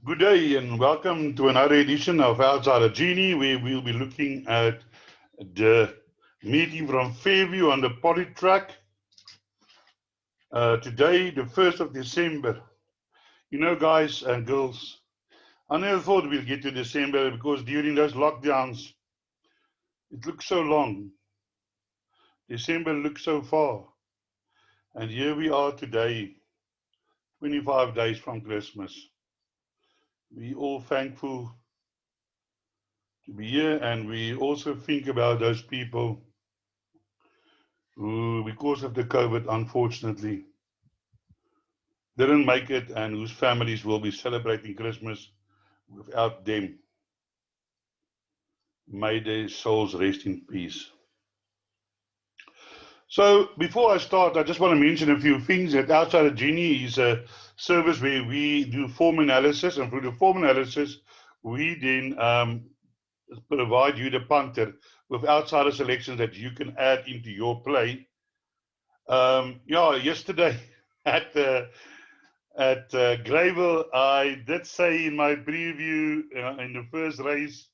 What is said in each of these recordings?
Good day and welcome to another edition of Outside of Genie, where we'll be looking at the meeting from Fairview on the poly track. Today, the 1st of December. You know, guys and girls, I never thought we'd get to December because during those lockdowns, it looks so long. December looks so far. And here we are today, 25 days from Christmas. We all thankful to be here, and we also think about those people who, because of the COVID, unfortunately, didn't make it and whose families will be celebrating Christmas without them. May their souls rest in peace. So, before I start, I just want to mention a few things. That Outside of Genie is a service where we do form analysis, and through the form analysis, we then provide you, the punter, with outsider selections that you can add into your play. Yesterday at Greyville, I did say in my preview in the first race,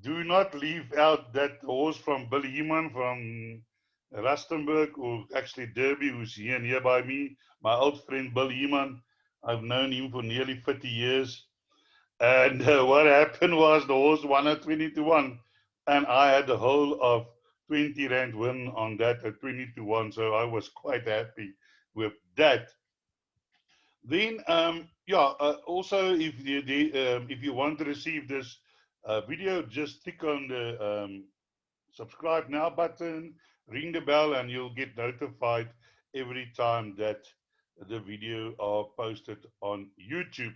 do not leave out that horse from Billy Heeman from Rustenburg, or actually Derby, who's here nearby me. My old friend Billy Heeman. I've known him for nearly 30 years. And what happened was the horse won at 20 to 1. And I had the whole of 20 Rand win on that at 20 to 1. So I was quite happy with that. Then, also, if you want to receive this video, just click on the subscribe now button, ring the bell, and you'll get notified every time that the video are posted on YouTube.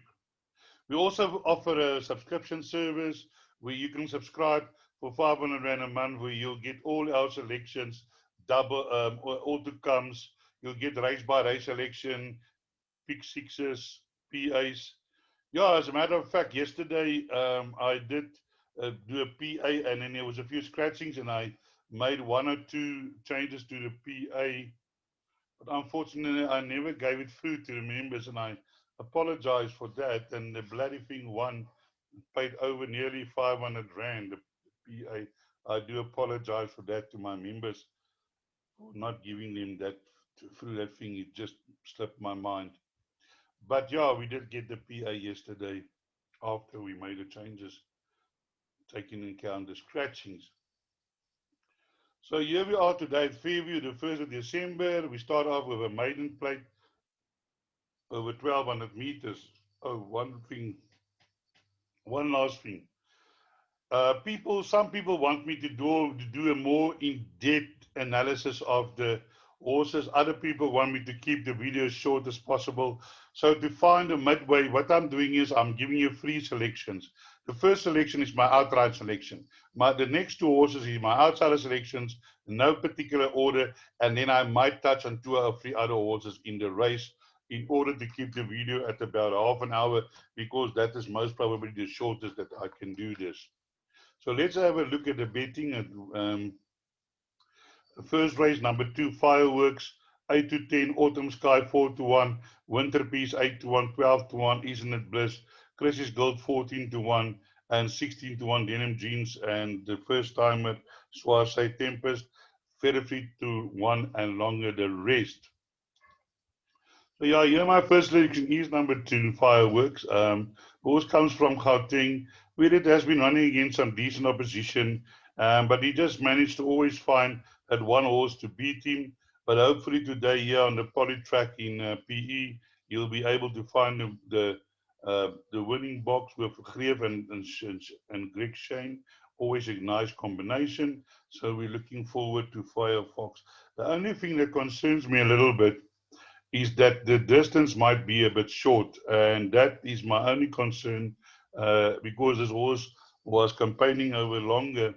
We also offer a subscription service where you can subscribe for 500 Rand a month, where you'll get all our selections, double auto comes. You'll get race by race selection, pick sixes, PAs. Yeah, as a matter of fact, yesterday I did do a PA, and then there was a few scratchings, and I made one or two changes to the PA. But unfortunately, I never gave it through to the members, and I apologize for that. And the bloody thing won, paid over nearly 500 Rand, the PA. I do apologize for that to my members for not giving them that through that thing. It just slipped my mind. But yeah, we did get the PA yesterday after we made the changes, taking into account the scratchings. So here we are today at Fairview, the 1st of December. We start off with a maiden plate over 1200 meters. Oh, one last thing. Some people want me to do a more in-depth analysis of the horses. Other people want me to keep the video as short as possible. So to find a midway, what I'm doing is I'm giving you 3 selections. The first selection is my outright selection. The next 2 horses is my outsider selections, no particular order, and then I might touch on 2 or 3 other horses in the race in order to keep the video at about half an hour, because that is most probably the shortest that I can do this. So let's have a look at the betting. First race, number 2, Fireworks, 8 to 10, Autumn Sky, 4 to 1, Winter Peace, 8 to 1, 12 to 1, Isn't It Bliss, Chris's Gold, 14 to 1, and 16 to 1, Denim Jeans, and the first timer, Soise Tempest, Fairview to 1, and longer the rest. So yeah, here my first selection is number 2, Fireworks. Horse comes from Gauteng, where it has been running against some decent opposition, but he just managed to always find that one horse to beat him. But hopefully today here on the poly track in PE, you'll be able to find the winning box with Greef and Greg Shane. Always a nice combination. So we're looking forward to Firefox. The only thing that concerns me a little bit is that the distance might be a bit short, and that is my only concern, because this horse was campaigning over longer,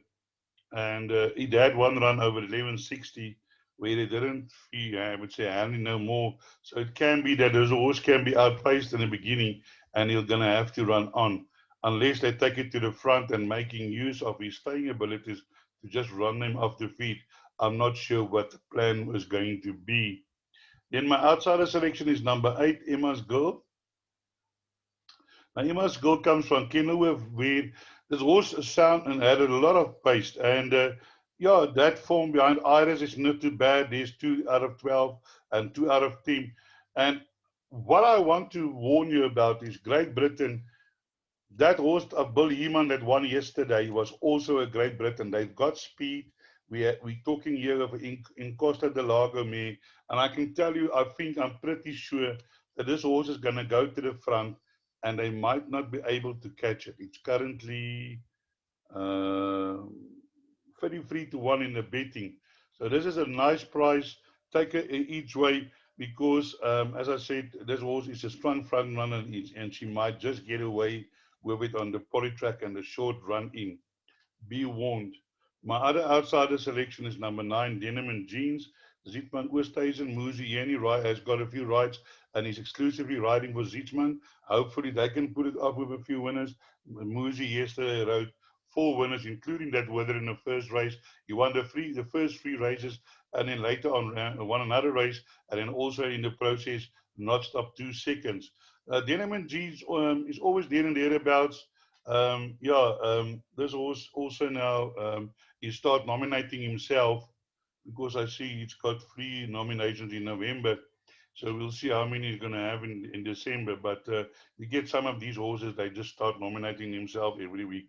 and it had one run over 1160 where they didn't feel, I would say, handling no more. So it can be that this horse can be outpaced in the beginning, and he's going to have to run on, unless they take it to the front and making use of his staying abilities to just run him off the feet. I'm not sure what the plan was going to be. Then my outsider selection is number 8, Emma's Girl. Now, Emma's Gold comes from Kenilworth, where this horse sound and had a lot of pace. And yeah, that form behind Iris is not too bad. There's 2 out of 12 and 2 out of 10. And what I want to warn you about is Great Britain. That horse of Bill Heeman that won yesterday was also a Great Britain. They've got speed. We're talking here of in Costa del Lago me, and I can tell you, I'm pretty sure that this horse is going to go to the front, and they might not be able to catch it. It's currently uh, 33 to 1 in the betting. So this is a nice price. Take it each way because, as I said, this horse is a strong front runner and she might just get away with it on the poly track and the short run in. Be warned. My other outsider selection is number 9, Denim and Jeans. Zietman Oosthuizen, Muzieni has got a few rides and he's exclusively riding for Zietman. Hopefully they can put it up with a few winners. Muzi yesterday rode 4 winners, including that winner in the first race. He won the first 3 races and then later on won another race and then also in the process notched up 2 seconds. Denim and Jeans is always there and thereabouts. This horse also now he start nominating himself because I see he's got 3 nominations in November. So we'll see how many he's going to have in December. But you get some of these horses, they just start nominating himself every week.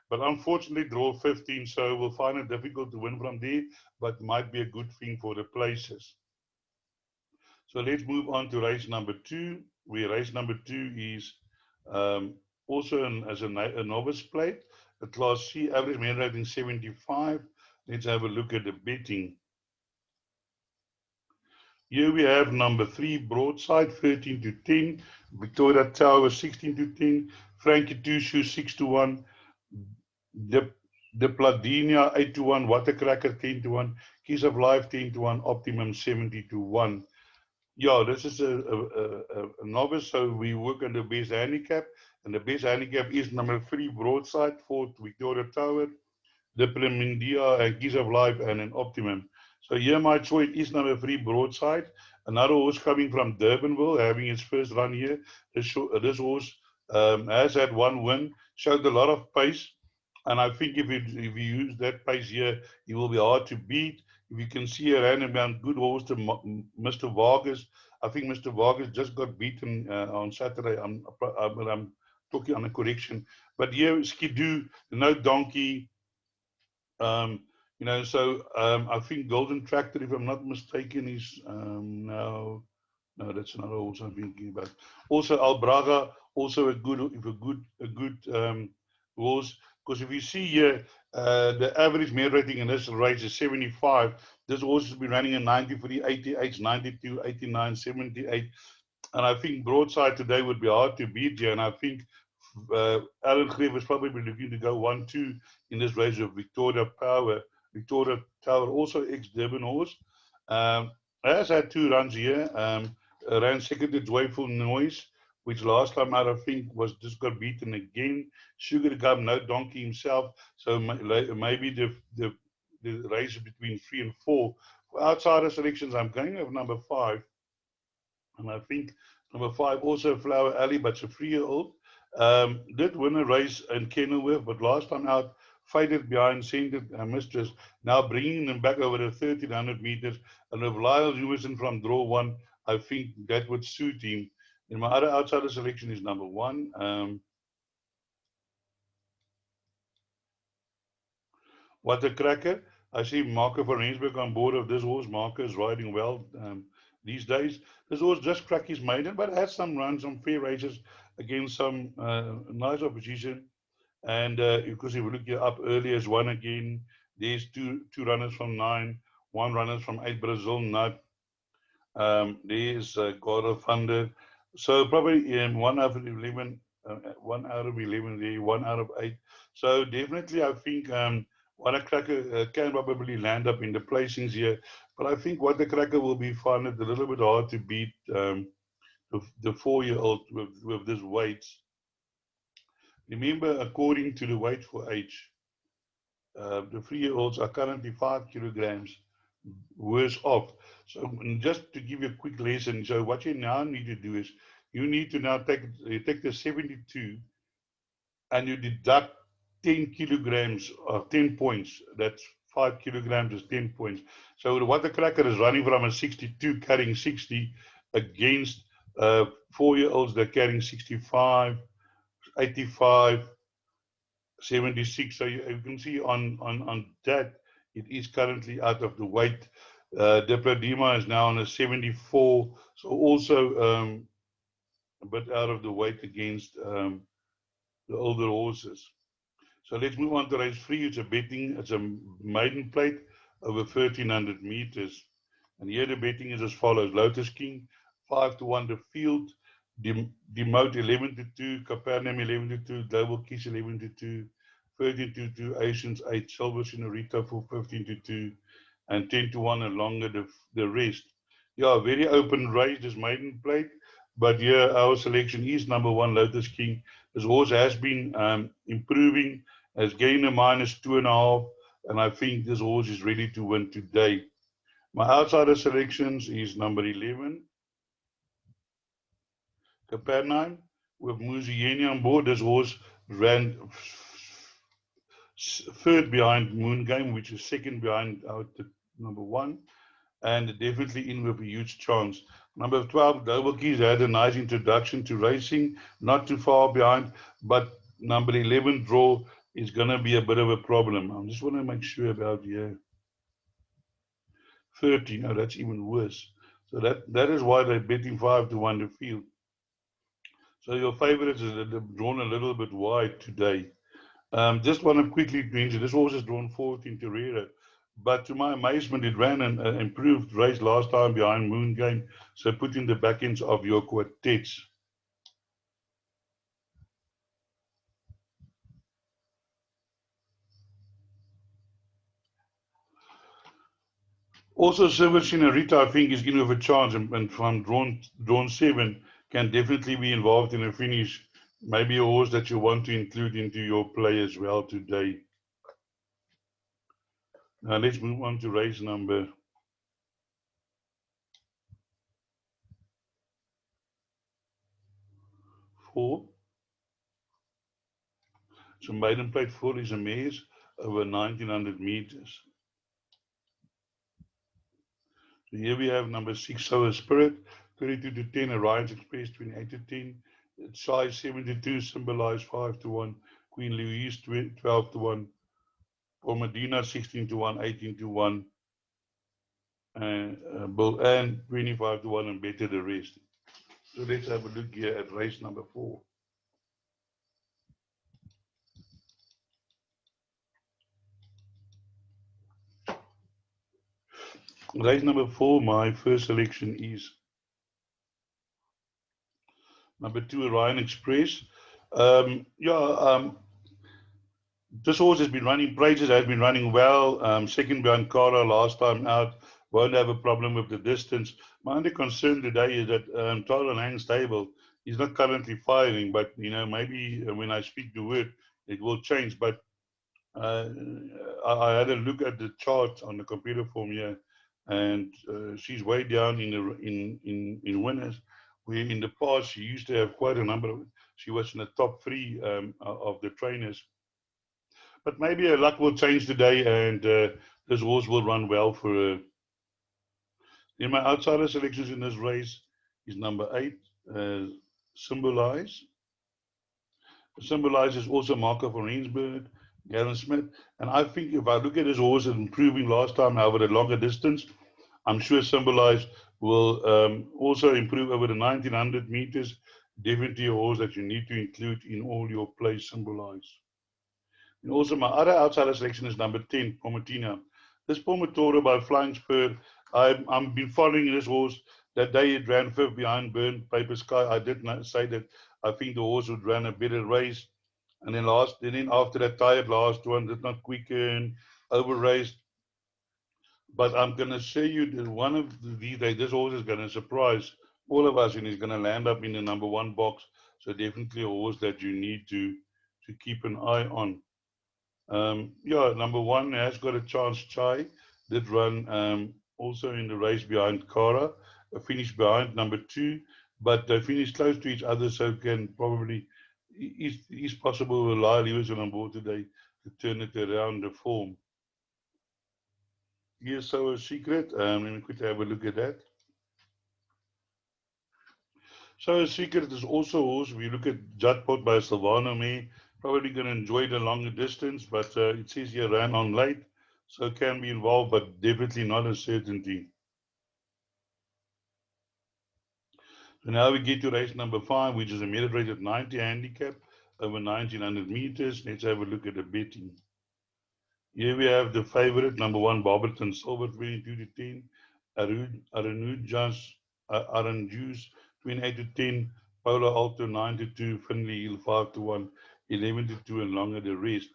But unfortunately, draw 15, so we'll find it difficult to win from there, but might be a good thing for the places. So let's move on to race number 2, where race number 2 is um, also as a novice plate, a Class C, average man rating 75. Let's have a look at the betting. Here we have number 3, Broadside, 13 to 10. Victoria Tower, 16 to 10. Frankie Tushu, 6 to 1. The Pladinia, 8 to 1. Watercracker, 10 to 1. Kiss of Life, 10 to 1. Optimum, 70 to 1. Yeah, this is a novice, so we work on the best handicap, and the best handicap is number 3, Broadside, 4th, Victoria Tower, the Premindia, and Keys of Life, and an Optimum. So here my choice is number 3, Broadside. Another horse coming from Durbanville, having his first run here. This horse has had 1 win, showed a lot of pace, and I think if you use that pace here, he will be hard to beat. If you can see a random good horse to Mr. Vargas, I think Mr. Vargas just got beaten on Saturday. I'm talking on a correction. But here, Skidoo, no donkey. Um, I think Golden Tractor, if I'm not mistaken, is now. No, that's another horse I'm thinking about. Also, Albraga, also a good horse. Because if you see here, the average mare rating in this race is 75. This horse has been running in 93, 88, 92, 89, 78. And I think Broadside today would be hard to beat here. And I think Alan Greer is probably looking to go 1-2 in this race of Victoria Power. Victoria Tower, also ex-Durban horse. Has had 2 runs here. Ran second to Joyful Noise, which last time out I think was just got beaten again. Sugar Gum, no donkey himself. So maybe the race between 3 and 4. For outsider selections, I'm going with number 5. And I think number 5 also Flower Alley, but it's a 3-year-old. Did win a race in Kenilworth, but last time out faded behind Scented Mistress. Now bringing them back over the 1300 meters. And with Lyle Jewison from draw 1, I think that would suit him. And my other outsider selection is number 1. What a cracker. I see Marco van Rensburg on board of this horse. Marco is riding well these days. This horse just cracked his maiden, but had some runs, some fair races against some nice opposition. And because if you look here up early as 1 again, there's two runners from 9, 1 runners from 8, Brazil Nut. There's God of Thunder. So probably in 1 out of 11, 1 out of 11 there, 1 out of 8. So definitely I think What a Cracker can probably land up in the placings here. But I think What a Cracker will be fun. It's a little bit hard to beat the 4-year-old with this weight. Remember, according to the weight for age, the 3-year-olds are currently 5 kilograms. worse off. So just to give you a quick lesson, so what you now need to do is you need to now take the 72 and you deduct 10 kilograms or 10 points. That's 5 kilograms is 10 points. So what the cracker is running from a 62 carrying 60 against 4-year-olds that are carrying 65, 85, 76. So you can see on that, it is currently out of the weight. Diplodema is now on a 74, so also a bit out of the weight against the older horses. So let's move on to race 3. It's a maiden plate over 1,300 meters. And here the betting is as follows. Lotus King, 5-1 the field. Demote 11-2. Capernaum 11-2. Global Kiss 11-2. 13-2. Asians 8. Silver Senorita for 15-2. And 10-1 and longer the rest. Yeah, very open race, this maiden plate. But here our selection is number 1, Lotus King. This horse has been improving, has gained a -2.5, and I think this horse is ready to win today. My outsider selections is number 11, Capernaum, with Muzieni on board. This horse ran third behind Moon Game, which is second behind out number 1. And definitely in with a huge chance. Number 12, Global Keys had a nice introduction to racing, not too far behind, but number 11, Draw, is going to be a bit of a problem. I just want to make sure about here. 13, oh, that's even worse. So that is why they're betting 5-1 the field. So your favorites are drawn a little bit wide today. Just want to quickly mention, this horse is drawn 14 to Torero. But to my amazement, it ran an improved race last time behind Moon Game. So put in the back ends of your quartets. Also, Silver Senorita, I think, is in with a chance. And from drawn 7, can definitely be involved in a finish. Maybe a horse that you want to include into your play as well today. Now let's move on to race number 4. So maiden plate 4 is a mares over 1900 meters. So here we have number 6, Sour Spirit, 32-10, Orion's Express, 28-10, size 72, symbolized 5-1, Queen Louise, 12-1, for Medina, 16-1, 18-1, and Bull Ann, 25-1, and better the rest. So let's have a look here at race number 4. Race number 4, my first selection is number 2, Orion Express. This horse has been running praises, has been running well. Second behind Cara last time out. Won't have a problem with the distance. My only concern today is that Tyler Lang's stable is not currently firing, but maybe when I speak the word, it will change. But uh, I had a look at the chart on the computer form here, and she's way down in winners. Where in the past she used to have quite a number of. She was in the top 3 of the trainers. But maybe her luck will change today, and this horse will run well for her. In my outsider selections in this race is number 8, Symbolize. Symbolize is also Marco van Rensburg, Gavin Smith. And I think if I look at this horse improving last time over the longer distance, I'm sure Symbolize will also improve over the 1900 meters. Definitely a horse that you need to include in all your plays, Symbolize. And also my other outsider selection is number 10, Pomatina. This Pomatoro by Flying Spur, I've been following this horse. That day it ran 5th behind Burn Paper Sky. I did not say that I think the horse would run a better race. And then after that tired last one, did not quicken, over raced. But I'm going to say you that one of these days, this horse is going to surprise all of us, and he's going to land up in the number 1 box. So definitely a horse that you need to keep an eye on. Number 1 has got a chance, Chai. did run also in the race behind Cara, finished behind number 2, but they finished close to each other, so can probably, is possible with Lyle Lewis on board today to turn it around the form. Here's So a Secret. Let me quickly have a look at that. So a Secret is also a horse. If you look at Judpot by Silvano May, probably going to enjoy the longer distance, but it says here ran on late, so can be involved, but definitely not a certainty. So now we get to race number 5, which is a merit rated 90 handicap over 1900 meters. Let's have a look at the betting. Here we have the favorite, number 1, Barberton Silver, 22 to 10. Aranjuice, 28 to 10. Polo Alto, 9 to 2. Finley Hill, 5 to 1. 11 to 2, and longer the rest.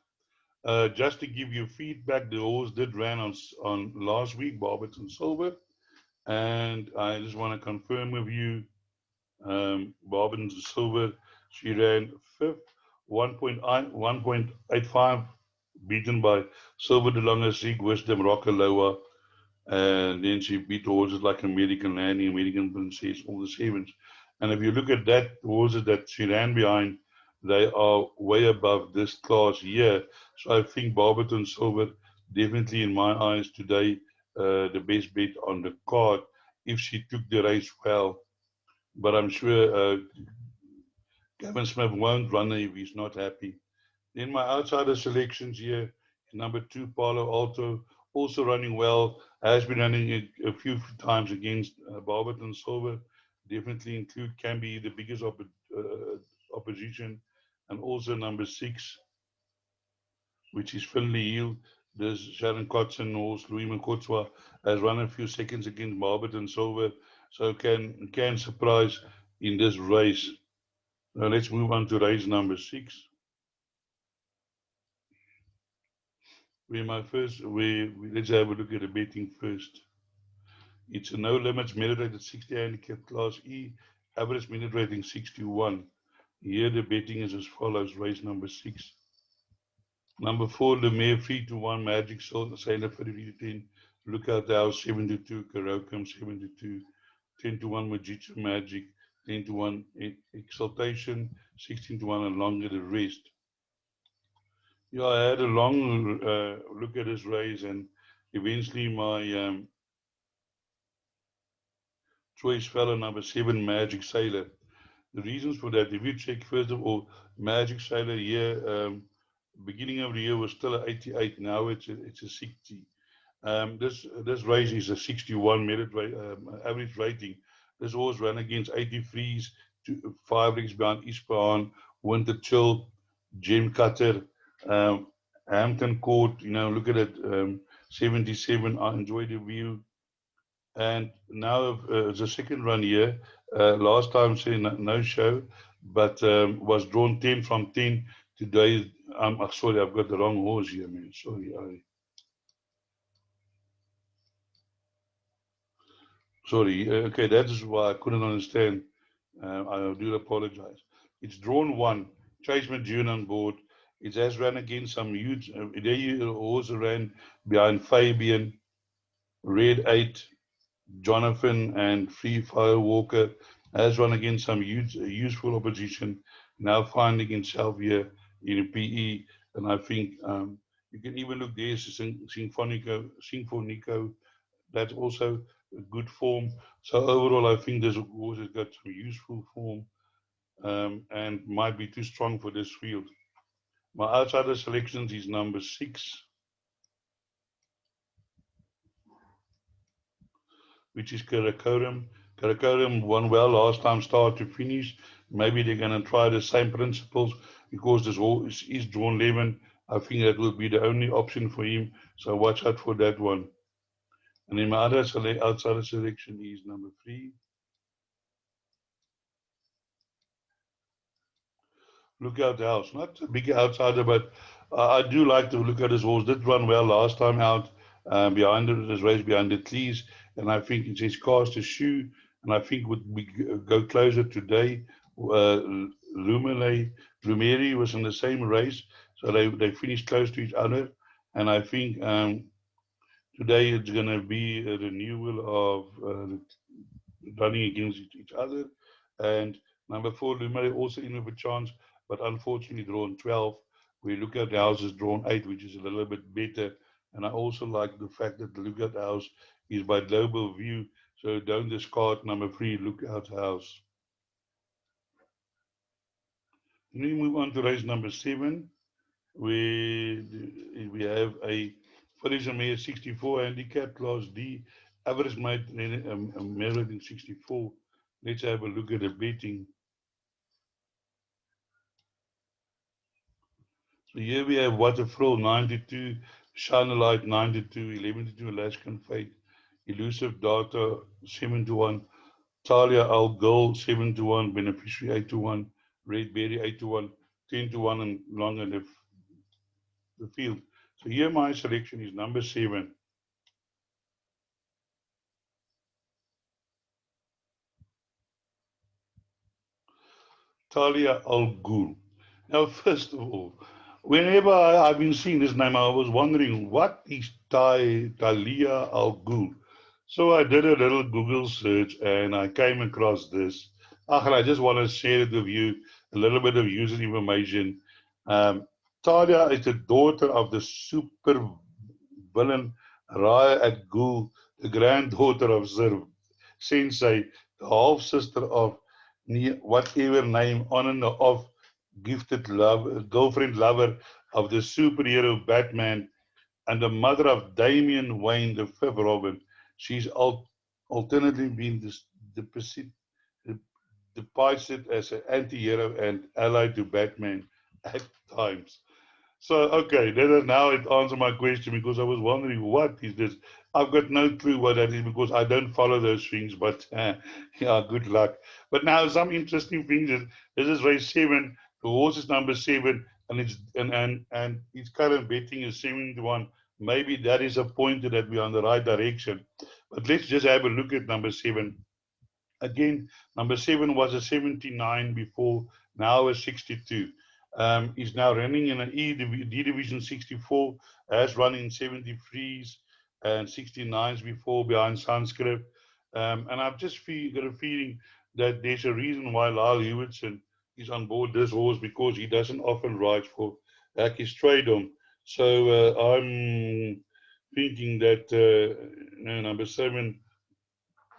Just to give you feedback, the horse did run on last week, Barberton Silver. And I just want to confirm with you, Barberton Silver, she ran 5th, 1.85, beaten by Silver de Lange, Sieg, Wisdom, Rockaloa, and then she beat horses like American Landing, American Princess, all the sevens. And if you look at that horses that she ran behind, they are way above this class here. So I think Barberton Silver, definitely in my eyes today, the best bet on the card if she took the race well. But I'm sure Gavin Smith won't run her if he's not happy. Then my outsider selections here, number 2, Palo Alto, also running well, has been running a few times against Barberton Silver. Definitely include can be the biggest opposition. And also number 6, which is Finley Hill. This Sharon Kotson horse, Louis Makotswa, has run a few seconds against Barberton Silver, so can surprise in this race. Now let's move on to race number 6. Let's have a look at the betting first. It's a no limits merit rated 60 handicap class E, average minute rating 61. Here the betting is as follows: race number 6. Number 4, the Mayor 3 to 1, Magic Sailor 33 to 10, Lookout House 7 to 2, Karokam 7 to 2, 10 to 1, Majitsu Magic, 10 to 1, Exaltation, 16 to 1, and longer the rest. Yeah, I had a long look at this race, and eventually my choice fell on number 7, Magic Sailor. The reasons for that, if you check, first of all, Magic Sailor here, beginning of the year was still at 88. Now it's a 60. This race is a 61 merit average rating. This horse ran against 83s, 5 legs behind Ispahan, Winter Chill, Gem Cutter, Hampton Court. Look at it, 77. I enjoyed the view. And now it's a second run here. Last time say no show, but was drawn 10 from 10 today. Sorry, I've got the wrong horse here, man. Sorry. Okay, that is why I couldn't understand. I do apologize. It's drawn 1. Chasement June on board. It has run against some huge. There horse ran behind Fabian, Red 8, Jonathan, and Free Fire Walker. Has run against some useful opposition. Now finding himself here in a PE, and I think you can even look there. Sinfonico, that's also a good form. So overall, I think this horse has got some useful form and might be too strong for this field. My outsider selections is number 6, which is Karakoram. Karakoram won well last time, start to finish. Maybe they're going to try the same principles because this horse is drawn 11. I think that will be the only option for him. So watch out for that one. And then my other outsider selection is number 3. Lookout House. Not a big outsider, but I do like to look at his horse. Did run well last time out behind this race behind the Cleese, and I think it's his cast a shoe, and I think would we go closer today. Lumeri was in the same race, so they finished close to each other, and I think Today it's going to be a renewal of running against each other. And number 4, Lume also in with a chance, but unfortunately drawn 12. We look at the houses drawn 8, which is a little bit better. And I also like the fact that the lookout house is by global view, so don't discard number 3, lookout house. Then we move on to race number 7. We have a Felicia Mayer 64 handicap class D, average made measured in 64. Let's have a look at the betting. So here we have Waterfall 92, Shine a Light 92, 11 to 2 Alaskan Fate, Elusive Data 7 to 1, Talia Al Gold 7 to 1, Beneficiary 8 to 1, Red Berry 8 to 1, 10 to 1, and longer the field. So here my selection is number 7. Talia Al Ghul. Now, first of all, whenever I've been seeing this name, I was wondering what is Talia Al Ghul. So I did a little Google search and I came across this. I just want to share it with you, a little bit of user information. Um, Talia is the daughter of the super villain Raya at Ghul, the granddaughter of Sir Sensei, the half sister of whatever name on and off gifted love, girlfriend lover of the superhero Batman, and the mother of Damian Wayne, the fifth Robin. She's alternately been depicted as an anti-hero and ally to Batman at times. So, okay, now it answers my question because I was wondering what is this. I've got no clue what that is because I don't follow those things, but yeah, good luck. But now some interesting things is this is race 7, the horse is number 7, and its current betting is 7 to 1. Maybe that is a pointer that we're on the right direction. But let's just have a look at number 7. Again, number 7 was a 79 before, now a 62. Is now running in an D Division 64, has run in 73s and 69s before behind Sanskrit. And I've just got a feeling that there's a reason why Lyle Hewitson is on board this horse because he doesn't often ride for Hackey's Stradom. So I'm thinking that number 7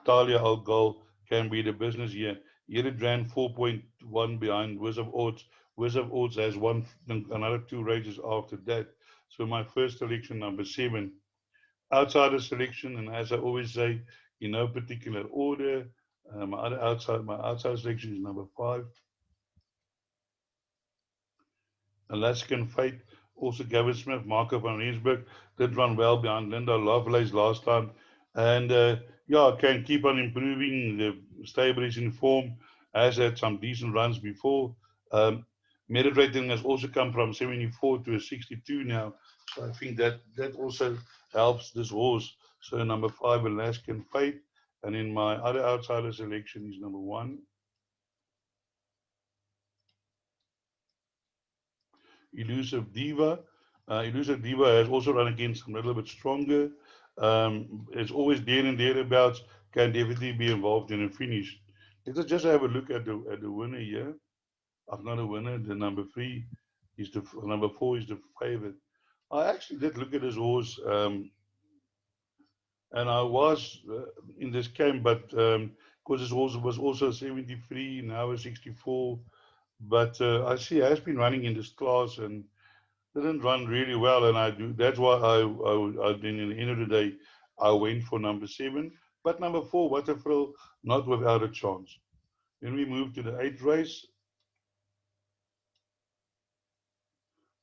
Talia Al Ghul can be the business here. Here it ran 4.1 behind Wizard of Odds. Wizard of Odds has won another 2 races after that. So my first selection, number 7. Outsider selection, and as I always say, in no particular order. My outside selection is number 5. Alaskan Fate, also Gavin Smith, Marco van Rensburg did run well behind Linda Lovelace last time. And yeah, can keep on improving. The stable is in form, has had some decent runs before. Merit rating has also come from 74 to a 62 now. So I think that also helps this horse. So number 5, Alaskan Fate. And in my other outsider selection is number 1, Elusive Diva. Elusive Diva has also run against some a little bit stronger. It's always there and thereabouts. Can definitely be involved in a finish. Let us just have a look at the winner here. I've not a winner. The number 3 is the number 4 is the favorite. I actually did look at this horse, and I was in this camp, but because this horse was also 73, now a 64. But I see has been running in this class and didn't run really well, and I do. That's why I then in the end of the day, I went for number 7. But number 4, Waterfall, not without a chance. Then we move to the 8th race,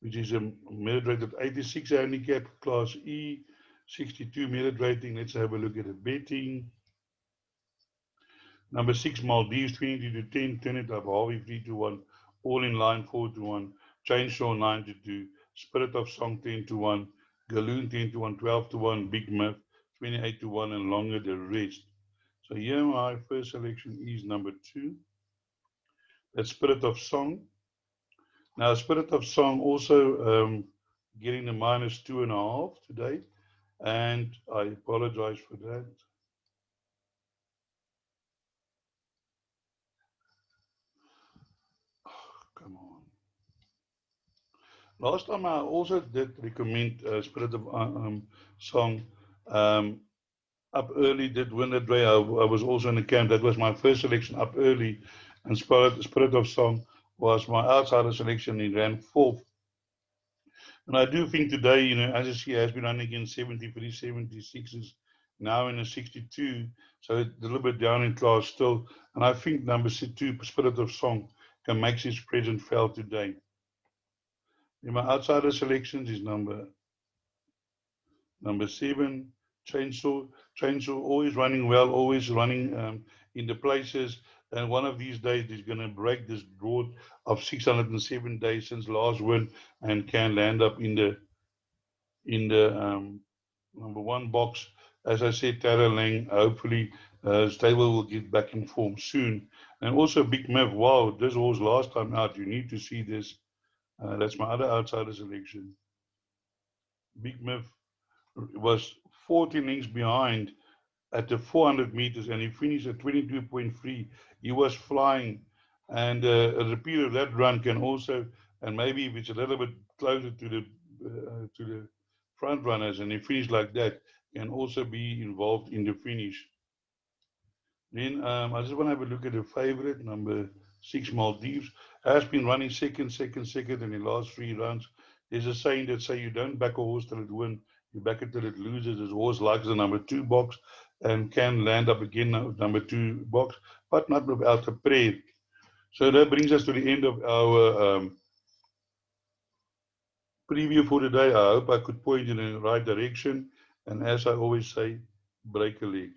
which is a merit rated 86 handicap, class E, 62 merit rating. Let's have a look at the betting. Number 6, Maldives, 22 to 10, turn it up, Harvey 3 to 1, all in line 4 to 1, Chainsaw 9 to 2, Spirit of Song 10 to 1, Galoon 10 to 1, 12 to 1, Big Myth 28 to 1, and longer the rest. So here my first selection is number 2, that's Spirit of Song. Now, Spirit of Song also getting the -2.5 today. And I apologize for that. Come on. Last time I also did recommend Spirit of Song. Um, Up Early did win that way. I was also in the camp. That was my first selection, Up Early. And Spirit of Song was my outsider selection. He ran fourth. And I do think today, as you see, has been running in 73, 76s, now in a 62. So a little bit down in class still. And I think number 2, Spirit of Song, can make his presence felt today. In my outsider selections is number 7, Chainsaw. Chainsaw always running well, always running in the places. And one of these days, he's going to break this drought of 607 days since last win and can land up in the number 1 box. As I said, Tara Lang, hopefully, Stable will get back in form soon. And also Big Mev, wow, this horse last time out, you need to see this. That's my other outsider selection. Big Mev was 14 lengths behind at the 400 meters and he finished at 22.3. He was flying. And a repeat of that run can also, and maybe if it's a little bit closer to the front runners and he finished like that, can also be involved in the finish. Then I just want to have a look at the favorite, number 6, Maldives. Has been running second in the last 3 rounds. There's a saying that say you don't back a horse till it wins, you back it till it loses. This horse likes the number 2 box and can land up again number 2 box, but not without a prayer. So that brings us to the end of our preview for today. I hope I could point you in the right direction. And as I always say, break a leg.